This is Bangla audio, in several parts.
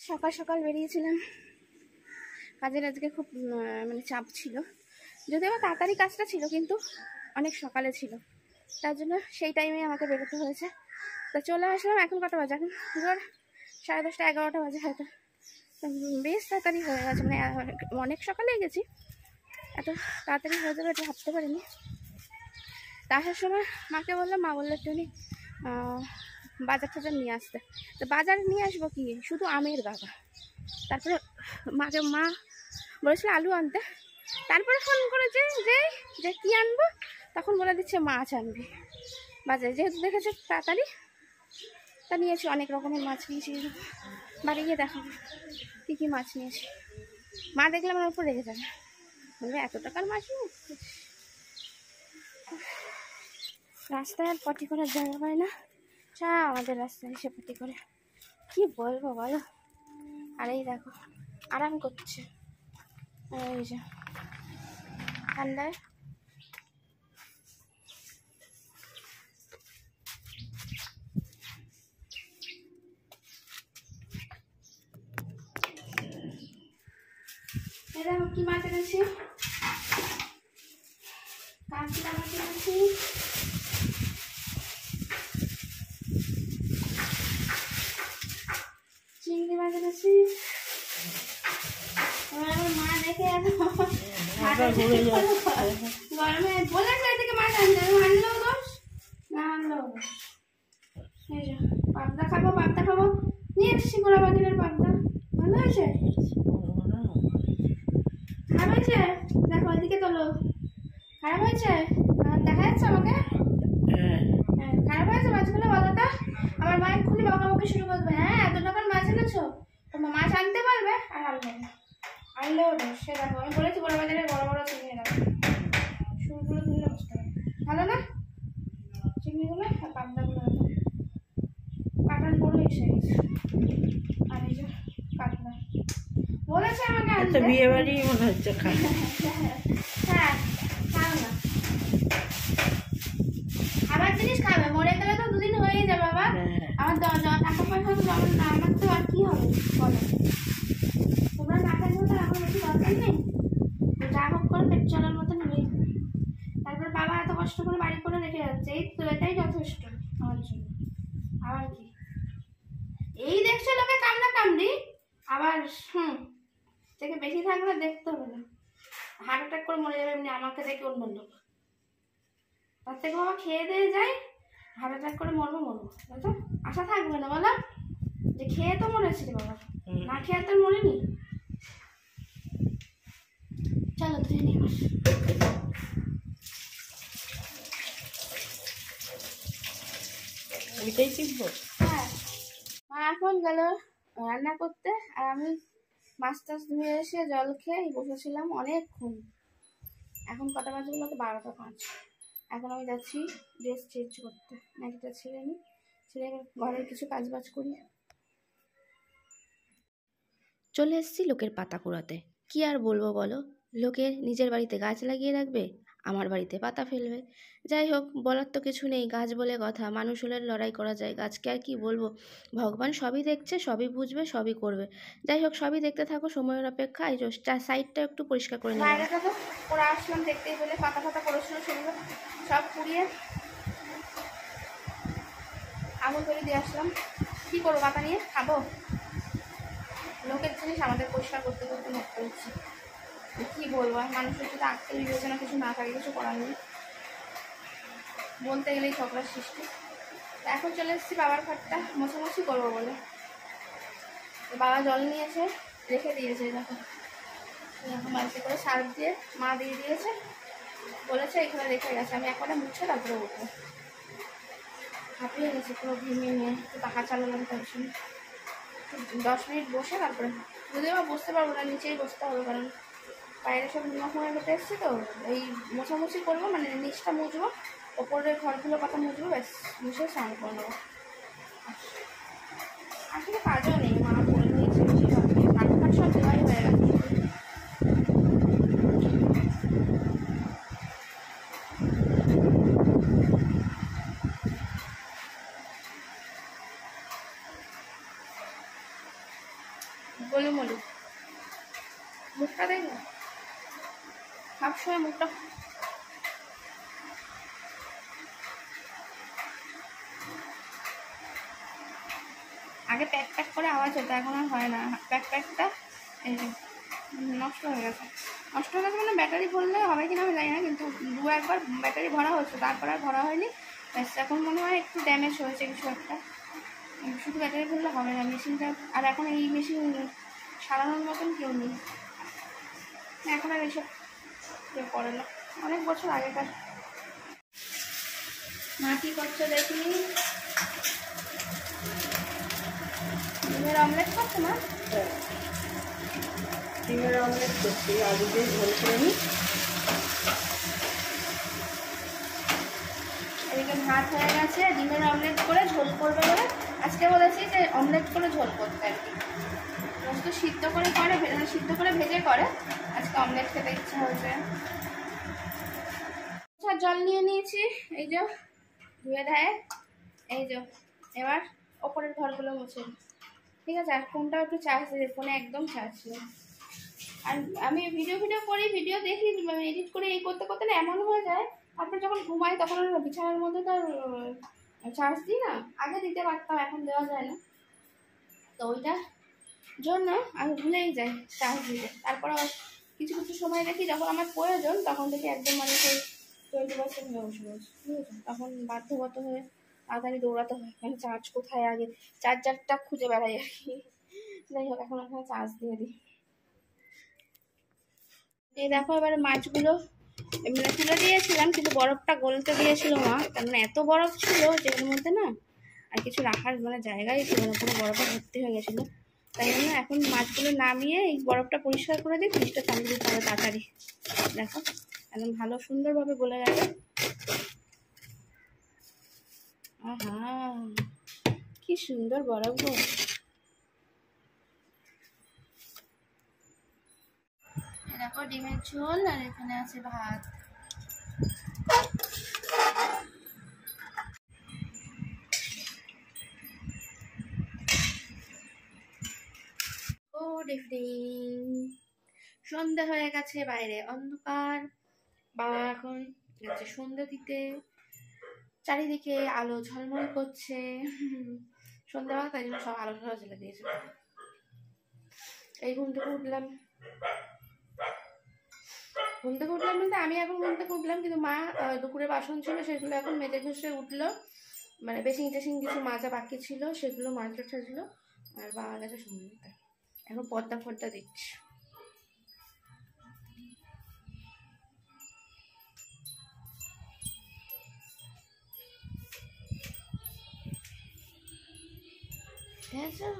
সকাল সকাল বেরিয়েছিলাম কাজের, আজকে খুব মানে চাপ ছিল, যদিও আবার তাড়াতাড়ি কাজটা ছিল কিন্তু অনেক সকালে ছিল, তার জন্য সেই টাইমে আমাকে বেরোতে হয়েছে। তো চলে আসলাম। এখন কটা বাজে? এখন ধর 10:30 11টা বাজে হয়তো। বেশ তাড়াতাড়ি হয়ে গেছে, মানে অনেক সকালেই গেছি, এত তাড়াতাড়ি হয়ে যাবে এটা ভাবতে পারিনি। তা আসার সময় মাকে বললাম, মা বললো একটুখানি বাজার টাজার নিয়ে আসতে। তো বাজার নিয়ে আসবো কি, শুধু আমের গাদা। তারপরে মা বলেছিল আলু আনতে, তারপরে ফোন করেছে যে কি আনবো, তখন বলে দিচ্ছে মাছ আনবি বাজারে, যেহেতু দেখেছে তাড়াতাড়ি। তা নিয়েছি, অনেক রকমের মাছ নিয়েছি, বাড়ি গিয়ে দেখাবো কী কী মাছ নিয়েছি। মা দেখলে আমার উপর রেগে যাবে, বলবে এত টাকার মাছ নিয়ে। রাস্তায় আর পটি করার জায়গা পায় না, আমাদের রাস্তায় এসে পটি করে, কি বলবো বলো। আর এই দেখো আরাম করছে, এই যে ঠান্ডায়। এরা কি মাছ এনেছি, কাঁচা মাছ এনেছি, চিংড়ি মাছ এনেছি। মা দেখে গরমে বলেছে এদিকে মাছ আনতে, আনলেও দোষ না আনলেও দোষ। এই যে পাবদা খাবো নিয়ে এসছি, গোড়া বাজারের পাবদা। ভালো হয়েছে, খারাপ হয়েছে? দেখো এদিকে তোলো, খারাপ হয়েছে? দেখা যাচ্ছে আমাকে? খারাপ হয়েছে মাছগুলো বলো তো? আমার মা এক্ষুনি বকাবকি শুরু করবে, হ্যাঁ এত টাকার মাছ এনেছো, তোমার মাছ আনতে পারবে আর আনবে না, আনলেও দোষ। সে দেখো আমি বলেছি বড় বাজারে বড় বড় চিংড়ি রাখো, শুরুগুলো তুললে বুঝতে হবে ভালো না চিংড়িগুলো। আর পাবদাগুলো কাটার পরও এসে গেছে। আর এই যে কাতলা বলেছে আমাকে আনতে, বিয়ে বাড়ি মনে হচ্ছে। হ্যাঁ খাও না, খাবার জিনিস খাবে, মরে গেলে তো দুদিন হয়েই যাবে। বাবা আমার টাকা পয়সা তো জমা না, আমার তো আর কি হবে বলো, তোমরা না খাইলেও তো আমার বেশি দরকার নেই, যা হোক করে পেট চলার মতো নেই। তারপর বাবা এত কষ্ট করে বাড়ি করে রেখে যাচ্ছে, এই তো এটাই যথেষ্ট আমার জন্য। আবার কি এই দেখছে লোকে কামনা কামড়ি, আবার থেকে বেশি থাকলে দেখতে হবে না, হার্ট অ্যাটাক করে মরে যাবে এমনি আমাকে দেখে অন্য লোক। তার থেকে বাবা খেয়ে দিয়ে যায়, হার্ট অ্যাটাক করে মরবো বুঝতো, আশা থাকবে না বলো, যে খেয়ে তো মরেছি রে বাবা, না খেয়ে তো মরিনি। চলো ধুয়ে নিয়ে বস। ওইটাই শিখবো। হ্যাঁ মা এখন গেল রান্না করতে, আর আমি মাছ টাছ ধুয়ে এসে জল খেয়ে বসেছিলাম অনেকক্ষণ। এখন কটা বাজে বলো তো? 12টা 5। এখন আমি যাচ্ছি ড্রেস চেঞ্জ করতে, নাইটিটা ছেড়ে নিই, ছেড়ে ঘরের কিছু কাজ বাজ করি। চলে এসেছি লোকের পাতা কুড়াতে, কি আর বলবো বলো, লোকে নিজের বাড়িতে গাছ লাগিয়ে রাখবে, আমার বাড়িতে পাতা ফেলবে। যাই হোক, বলার তো কিছু নেই, গাছ বলে কথা, মানুষ হলে লড়াই করা যায়, গাছকে আর কি বলবো। ভগবান সবই দেখছে, সবই বুঝবে, সবই করবে। যাই হোক, সবই দেখতে থাকো, সময়ের অপেক্ষা। এই সাইডটা একটু পরিষ্কার করে নিলাম, বাইরেটা তো পরে আসলাম দেখতেই পেলে, পাতা ফাতা পড়েছিল, সেগুলো সব পুড়িয়ে আগুন করে দিয়ে আসলাম। কি করবো, পাতা নিয়ে খাবো? লোকের জিনিস আমাদের পরিষ্কার করতে করতে নষ্ট হচ্ছে, কি বলবো। মানুষের যদি আজকে বিবেচনা কিছু না থাকে, কিছু করার নেই, বলতে গেলেই ঝগড়ার সৃষ্টি। এখন চলে এসেছি বাবার ঘরটা মোছামুছি করবো বলে, বাবা জল নিয়েছে রেখে দিয়েছে, দেখো এরকম বাড়িতে করে সার্ফ দিয়ে মা দিয়ে দিয়েছে, বলেছে এখানে রেখে গেছে, আমি একটা মুছে তারপরে উঠবো। হাঁপিয়ে গেছে পুরো ঘেমে নিয়ে, একটু পাখা চালালাম, তার জন্য 10 মিনিট বসে তারপরে, যদিও বা বসতে পারবো না, নিচেই বসতে হবে, কারণ বাইরে সব নিমখ হয়ে বেটে এসছে তো। এই মোছামুছি করবো, মানে নিচটা মুছবো, ওপরের ঘরগুলো কথা মুছবো, ব্যাস মুছে স্নান করে নেবো। আসলে কাজও নেই, মা বলে নিয়েছে হাত ফাট সব দেওয়াই হয়ে গেছে। গোলুমলু, মুখটা দেখো সবসময় মুখটা আগে প্যাক প্যাক করে আওয়াজ হতো, এখন আর হয় না। প্যাক প্যাকটা এই যে নষ্ট হয়ে গেছে। নষ্ট হয়ে গেছে মানে ব্যাটারি ভরলে হবে কিনা আমি জানি না, কিন্তু 2-1 বার ব্যাটারি ভরা হচ্ছে, তারপর আর ভরা হয়নি। ব্যাস এখন মনে হয় একটু ড্যামেজ হয়েছে কিছু একটা, শুধু ব্যাটারি ভরলে হবে না মেশিনটা। আর এখন এই মেশিন সারানোর মতন কেউ নেই, এখন আর এইসব কেউ করে না, অনেক বছর আগেকার। মা কি করছে দেখি, ডিমের অমলেট করছে না? ডিমের অমলেট করছি, আলু দিয়ে ঝোল করে নিই। এদিকে ভাত হয়ে গেছে, ডিমের অমলেট করে ঝোল করবে বলে আজকে বলেছি যে অমলেট করে ঝোল করতে আর কি। রোজ তো সিদ্ধ করে সিদ্ধ করে ভেজে করে, আজকে অমলেট খেতে ইচ্ছা হয়েছে। আচ্ছা জল নিয়ে নিয়েছি, এই যে ধুয়ে ধায়ে, এই যে এবার ওপরের ঘরগুলো মুছে নিই, ঠিক আছে? আর ফোনটাও একটু চার্জ দিয়ে, ফোনে একদম চার্জ নেই। আর আমি ভিডিও করি, ভিডিও দেখি, এডিট করে এই করতে করতে না এমন হয়ে যায়, তারপর যখন ঘুমাই তখন বিছানার মধ্যে তো চার্জ দিই না। আগে দিতে পারতাম, এখন দেওয়া যায় না, তো ওইটার জন্য আমি ভুলেই যাই চার্জ দিতে। তারপর কিছু কিছু সময় দেখি যখন আমার প্রয়োজন, তখন দেখি একদম মানে সেই 20% হয়ে বসে, ঠিক আছে? তখন বাধ্যগত হয়ে তাড়াতাড়ি দৌড়াতে হয়, মানে চার্জ কোথায়, আগে চার্জারটা খুঁজে বেড়াই আর কি। যাই হোক, এখন ওখানে চার্জ দিয়ে দিই। এই দেখো এবারে মাছগুলো মানে তুলে দিয়েছিলাম, কিন্তু বরফটা গলতে দিয়েছিল মা, কারণ এত বরফ ছিল যে এর মধ্যে না আর কিছু রাখার মানে জায়গাই ছিল না, পুরো বরফে ভর্তি হয়ে গেছিলো। তাই জন্য এখন মাছগুলো নামিয়ে এই বরফটা পরিষ্কার করে দিই, ফ্রিজটা চালিয়ে দিতে হবে তাড়াতাড়ি। দেখো একদম ভালো সুন্দরভাবে গলে গেছে। আহা কি সুন্দর বরফ গো। দেখো ডিমের ঝোল, আর এখানে আছে ভাত। গুড ইভিনিং, সন্ধ্যা হয়ে গেছে, বাইরে অন্ধকার, বাবা এখন গেছে সন্ধ্যা দিতে। চারিদিকে আলো ঝলমল করছে, সন্ধ্যাবেলা, তাই জন্য সব আলো ঠালো জ্বেলে দিয়েছে। এই ঘুম থেকে উঠলাম বলতে আমি এখন ঘুম থেকে উঠলাম, কিন্তু মা দুপুরে বাসন ছিল সেগুলো এখন মেজে ঘষে উঠলো, মানে বেসিং টেসিং কিছু মাজা বাকি ছিল সেগুলো মাজা ঠাজলো, আর বাবা গেছে সন্ধ্যা, এখন পর্দা ফর্দা দিচ্ছি।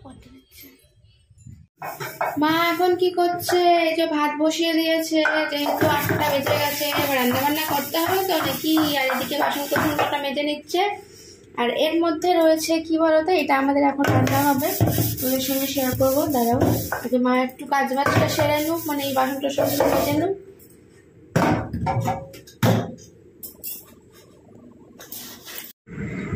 পর্দা দিচ্ছে। মা এখন কি করছে, এই যে ভাত বসিয়ে দিয়েছে, যেহেতু 8টা বেজে গেছে, এবার রান্না বান্না করতে হবে তো নাকি, আর এদিকে বাসন কোসনটা মেজে নিচ্ছে। আর এর মধ্যে রয়েছে কি বলতো, এটা আমাদের এখন রান্না হবে, তোদের সঙ্গে শেয়ার করবো, দাঁড়াও আগে মা একটু কাজ বাজটা সেরে নুক, মানে এই বাসন টাসনগুলো মেজে নুক।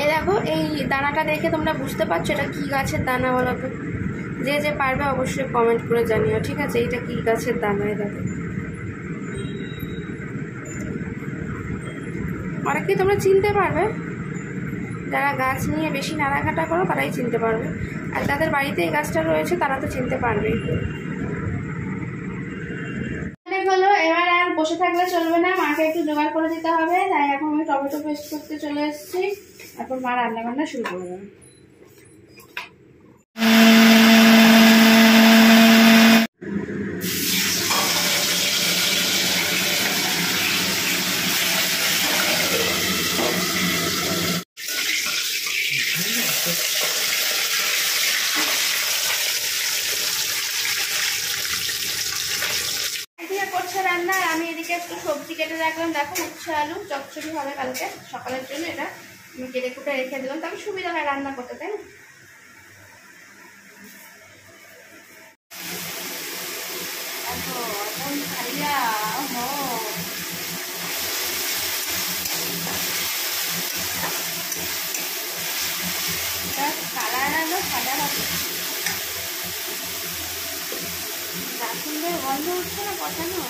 এই দেখো এই দানাটা দেখে তোমরা বুঝতে পারছো এটা কি গাছের দানা বলো তো? যে যে পারবে অবশ্যই কমেন্ট করে জানিও, ঠিক আছে? এইটা কি গাছের দানা, এই দেখো। আর কি তোমরা চিনতে পারবে, যারা গাছ নিয়ে বেশি নাড়াঘাটা করো তারাই চিনতে পারবে, আর যাদের বাড়িতে এই গাছটা রয়েছে তারা তো চিনতে পারবেই। হলো এবার আর বসে থাকলে চলবে না, মাকে একটু জোগাড় করে দিতে হবে, তাই এখন আমি টমেটো পেস্ট করতে চলে এসেছি, তারপর মা রান্না বান্না শুরু করে দেবে। করছে রান্না, আর আমি এদিকে একটু সবজি কেটে রাখলাম, দেখো উচ্ছে আলু চচ্চড়ি হবে কালকে সকালের জন্য, এটা আমি কেটে কুটে রেখে দিলাম, তাকে সুবিধা হয় রান্না করতে, তাই না? কালার আলো সাদা হবে। সুন্দর গন্ধ উঠছে না কষানো।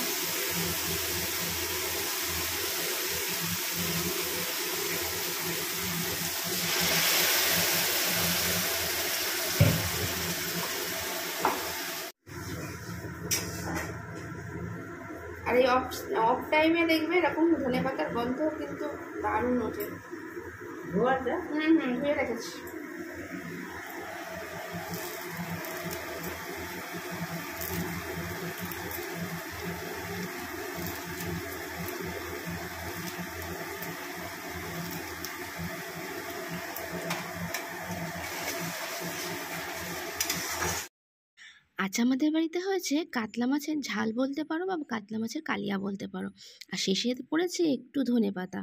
আর এই অফ টাইমে দেখবে এরকম ধনে পাতার গন্ধ কিন্তু দারুণ ওঠে। ধোয়াটা ধুয়ে রেখেছি। আজ আমাদের বাড়িতে হয়েছে কাতলা মাছের ঝাল বলতে পারো বা কাতলা মাছের কালিয়া বলতে পারো, আর শেষে পড়েছে একটু ধনেপাতা।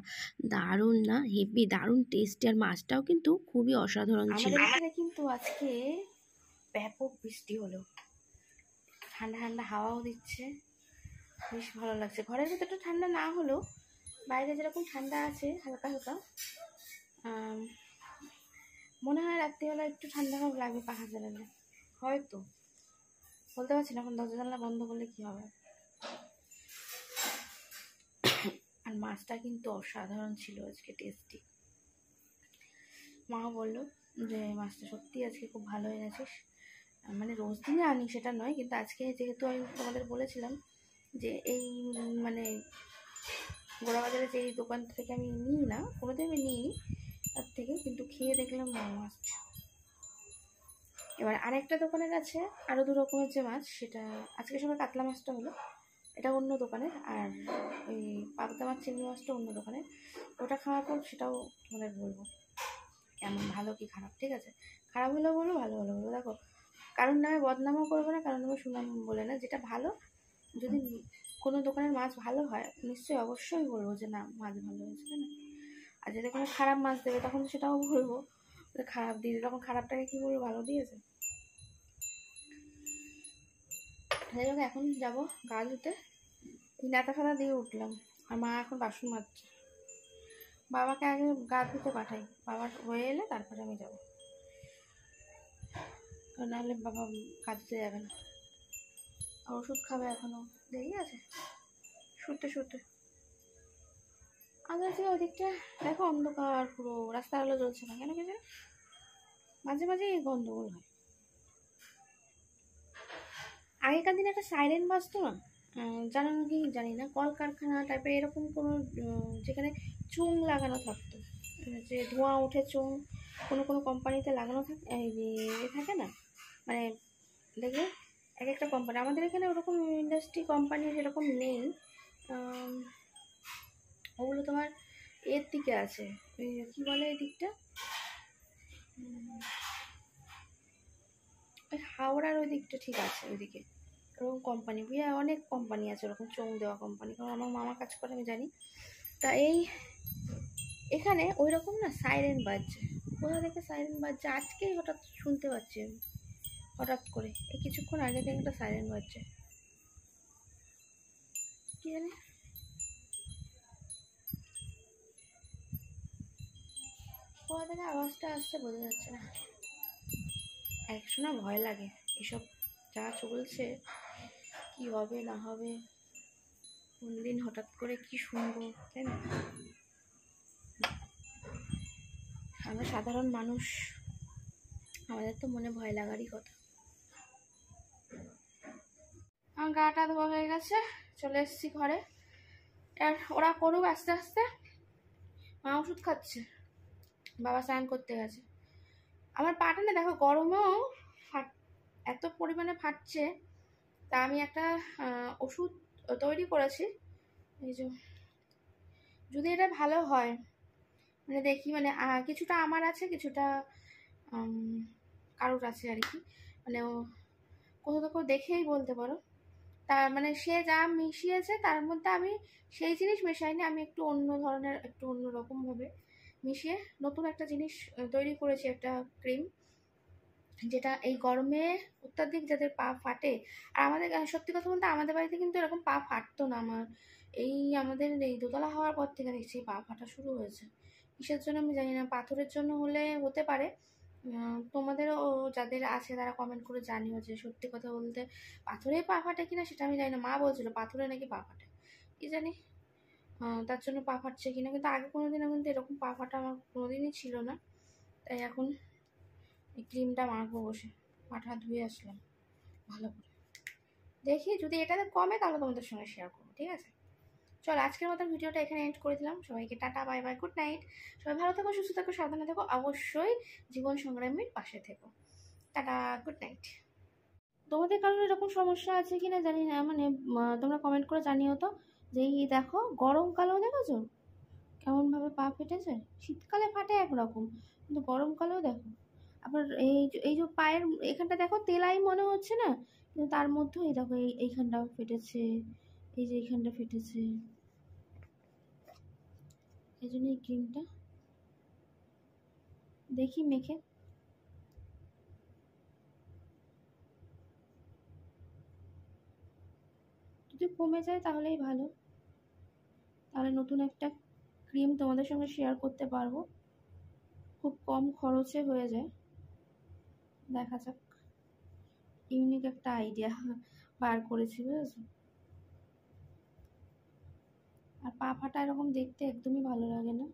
দারুণ না, হেভি দারুণ টেস্টি, আর মাছটাও কিন্তু খুবই অসাধারণ ছিল। আমাদের এখানে কিন্তু আজকে ব্যাপক বৃষ্টি হলো, ঠান্ডা ঠান্ডা হাওয়াও দিচ্ছে, বেশ ভালো লাগছে। ঘরের ভেতরটা ঠান্ডা না হলেও বাইরে যেরকম ঠান্ডা আছে হালকা হালকা, মনে হয় রাত্রিবেলা একটু ঠান্ডা ভাব লাগবে পাখা চালালে, হয়তো বলতে পারছি না। এখন দরজা জানলা বন্ধ করলে কি হবে। আর মাছটা কিন্তু অসাধারণ ছিল আজকে, টেস্টি। মাও বললো যে মাছটা সত্যি আজকে খুব ভালো এনেছিস। মানে রোজ দিনে আনি সেটা নয়, কিন্তু আজকে যেহেতু আমি তোমাদের বলেছিলাম যে এই মানে গোড়াবাজারে যে এই দোকান থেকে আমি নিই না, কোনোদিন আমি নিই তার থেকে, কিন্তু খেয়ে দেখলাম না মাছ। এবার আরেকটা দোকানের আছে আরও 2 রকমের যে মাছ, সেটা আজকে সবাই কাতলা মাছটা হলো, এটা অন্য দোকানের। আর ওই পাবদা মাছ চিংড়ি মাছটা অন্য দোকানের। ওটা খাওয়ার পর সেটাও তোমাদের বলবো কেমন, ভালো কি খারাপ। ঠিক আছে, খারাপ হলেও বলো, ভালো হলেও বলো। দেখো, কারণ নামে বদনামও করবো না, কারণ নামে সুনাম বলে না। যেটা ভালো, যদি কোনো দোকানের মাছ ভালো হয় নিশ্চয়ই অবশ্যই বলবো যে না মাছ ভালো হয়েছে, তাই না? আর যদি কোনো খারাপ মাছ দেবে তখন সেটাও বলবো যে খারাপ দিয়ে, তখন খারাপটাকে কী বলবো, ভালো দিয়েছে। যাই হোক, এখন যাবো গা ধুতে। নেতা ফাতা দিয়ে উঠলাম, আর মা এখন বাসন মাজছে। বাবাকে আগে গা ধুতে পাঠাই, বাবার হয়ে এলে তারপরে আমি যাবো, নাহলে বাবা গা ধুতে যাবে না। আর ওষুধ খাবে, এখনো দেরি আছে শুতে শুতে। আগে ওই দিকটা দেখো অন্ধকার, পুরো রাস্তার আলো জ্বলছে না কেন, কে জানে মাঝে মাঝে এই গন্ডগোল হয়। আগেকার দিনে একটা সাইরেন বাজতো না, জানো নাকি জানি না, কলকারখানা টাইপের এরকম কোনো যেখানে চুং লাগানো থাকতো, যে ধোঁয়া উঠে চুং কোনো কোনো কোম্পানিতে লাগানো থাকে, থাকে না, মানে দেখবে এক একটা কোম্পানি। আমাদের এখানে ওরকম ইন্ডাস্ট্রি কোম্পানি সেরকম নেই, ওগুলো তোমার এর দিকে আছে, ওই কী বলে এই দিকটা, ওই হাওড়ার ওই দিকটা ঠিক আছে, ওইদিকে ওরকম কোম্পানি, অনেক কোম্পানি আছে ওরকম চোং দেওয়া কোম্পানি, কারণ আমার মামা কাজ করে আমি জানি। তা এই এখানে ওই রকম না সাইরেন বাজছে, কোথা থেকে সাইরেন বাজছে আজকেই হঠাৎ শুনতে পাচ্ছি আমি, হঠাৎ করে এই কিছুক্ষণ আগে থেকে একটা সাইরেন বাজছে, কি জানি কোথা থেকে আওয়াজটা আসছে বোঝা যাচ্ছে না। একসময় ভয় লাগে এসব যা চলছে, কি হবে না হবে, কোনদিন হঠাৎ করে কি শুনবো, তাই না? আমরা সাধারণ মানুষ, আমাদের তো মনে ভয় লাগারই কথা। আমার গাটা ধোয়া হয়ে গেছে, চলে এসেছি ঘরে। আর ওরা করুক আস্তে আস্তে, মা ওষুধ খাচ্ছে, বাবা স্নান করতে গেছে। আমার পাটা না দেখো গরমেও এত পরিমাণে ফাটছে, তা আমি একটা ওষুধ তৈরি করেছি, এই যে যদি এটা ভালো হয়, মানে দেখি, মানে কিছুটা আমার আছে, কিছুটা কারোর আছে আর কি, মানে ও কোথাও কোথাও দেখেই বলতে পারো। তার মানে সে যা মিশিয়েছে তার মধ্যে আমি সেই জিনিস মেশাইনি, আমি একটু অন্য ধরনের, একটু অন্য রকমভাবে মিশিয়ে নতুন একটা জিনিস তৈরি করেছি, একটা ক্রিম, যেটা এই গরমে অত্যাধিক যাদের পা ফাটে। আর আমাদের সত্যি কথা বলতে আমাদের বাড়িতে কিন্তু এরকম পা ফাটতো না, আমার এই আমাদের এই দোতলা হওয়ার পর থেকে দেখছি পা ফাটা শুরু হয়েছে। কিসের জন্য আমি জানি না, পাথরের জন্য হলে হতে পারে, তোমাদেরও যাদের আছে তারা কমেন্ট করে জানিও যে সত্যি কথা বলতে পাথরে পা ফাটে কিনা সেটা আমি জানি না। মা বলছিল পাথরে নাকি পা ফাটে, কি জানি তার জন্য পা ফাটছে কিনা। কিন্তু আগে কোনোদিনও কিন্তু এরকম পা ফাটা আমার কোনোদিনই ছিল না। তাই এখন এই ক্রিমটা মাখবো বসে, পাটা ধুয়ে আসলাম ভালো করে। দেখি যদি এটাতে কমে তাহলে তোমাদের সঙ্গে শেয়ার করবো, ঠিক আছে? চলো আজকের মতন ভিডিওটা এখানে এন্ড করে দিলাম। সবাইকে tata, bye bye, good night. সবাই ভালো থাকো, সুস্থ থাকো, সাবধানে থাকো, অবশ্যই জীবন সংগ্রামীর পাশে থেকো। Tata, good night. তোমাদের কারোর এরকম সমস্যা আছে কিনা জানি না, মানে তোমরা কমেন্ট করে জানিও তো। যে এই দেখো গরমকালেও দেখেছো কেমনভাবে পা ফেটেছে। শীতকালে ফাটে একরকম, কিন্তু গরমকালেও দেখো। আবার এই যে পায়ের এখানটা দেখো তেলাই মনে হচ্ছে না, কিন্তু তার মধ্যেও এই দেখো এইখানটাও ফেটেছে, এই যে এইখানটা ফেটেছে। এই জন্য এই ক্রিমটা দেখি মেখে। যদি কমে যায় তাহলেই ভালো, তাহলে নতুন একটা ক্রিম তোমাদের সঙ্গে শেয়ার করতে পারবো, খুব কম খরচে হয়ে যায়। দেখা যাক, ইউনিক একটা আইডিয়া বার করেছি বুঝেছো। আর পা ফাটা এরকম দেখতে একদমই ভালো লাগে না।